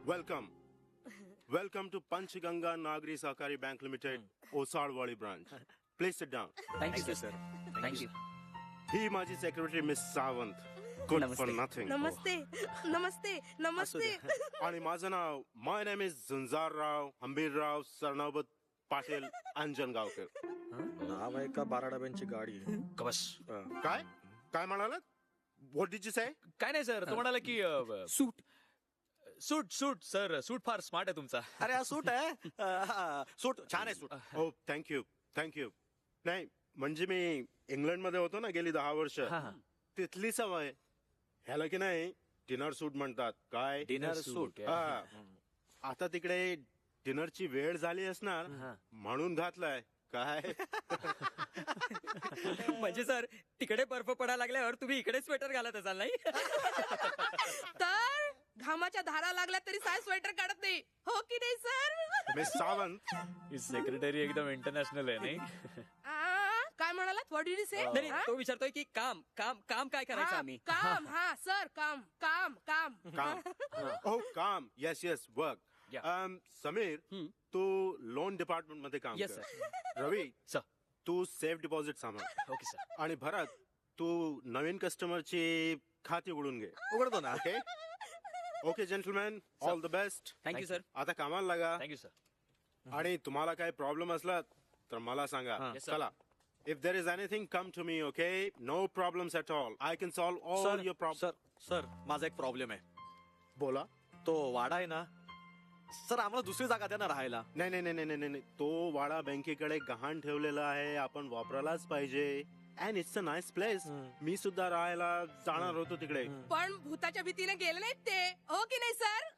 Welcome welcome to Panchganga नागरी सहकारी bank limited Osadwadi branch. Please sit down. Thank you sir. Thank you. ही माझी secretary miss Sawant. Good for nothing. नमस्ते नमस्ते नमस्ते. आणि माझं नाव my name is Jhunjharrao Hambirrao Sarnobat Patil Anjangaonkar. नाव आहे का 12 डब्यांची गाडी आहे? कबस. काय काय म्हणालात? व्हॉट डिड यू से? काय नाही सर, तो म्हणाला की सूट सूट सूट सर, सूट फार स्मार्ट आहे तुमचा. अरे हा सूट आहे. सूट छान आहे सूट. हो थँक्यू थँक्यू. नाही म्हणजे मी इंग्लंडमध्ये होतो ना गेली 10 वर्ष. तिथली सवय. ह्याला की नाही डिनर सूट म्हणतात. काय डिनर सूट. हा. आता तिकडे डिनरची वेळ झाली असणार म्हणून घातलाय. काय म्हणजे सर, तिकडे बर्फ पडायला लागल्यावर तुम्ही इकडे स्वेटर घालत असाल नाही? तर घामाच्या धारा लागल्या तरी साय स्वेटर काढत नाही हो की नाही सर? मिस सावंत. ही सेक्रेटरी एकदम इंटरनॅशनल आहे नाही? काय म्हणालात? व्हॉट डिड यू से? नाही तो विचारतोय की काम काम काम काय करायचं आम्ही? काम. हा सर काम काम काम. काम. ओ काम. Yes yes work. समीर तू लोन डिपार्टमेंट मध्ये काम Yes, कर. रवी सर. तू सेफ डिपॉझिट सांभाळ. Okay sir. आणि भरत तू नवीन कस्टमरची खाती उघडून घे. उघडतो ना. Okay okay gentleman all the best. Thank you sir. आता कामाला लागा. Thank you sir. आणि तुम्हाला काही प्रॉब्लेम असला तर मला सांगा. Yes, sir. चला. If there is anything come to me. Okay no problems at all. I can solve all your problem. Sir माझा एक प्रॉब्लेम आहे. बोला. तो वाडा आहे ना सर, आम्हाला दुसरी जागा द्या ना राहायला. नाही नाही नाही नाही नाही. तो वाडा बँकेकडे गहाण ठेवलेला आहे. आपण वापरायलाच पाहिजे. And it's a nice place. मी सुद्धा राहायला जाणार होतो तिकडे. पण भूताच्या भीतीने गेले नाहीत ते हो की नाही सर?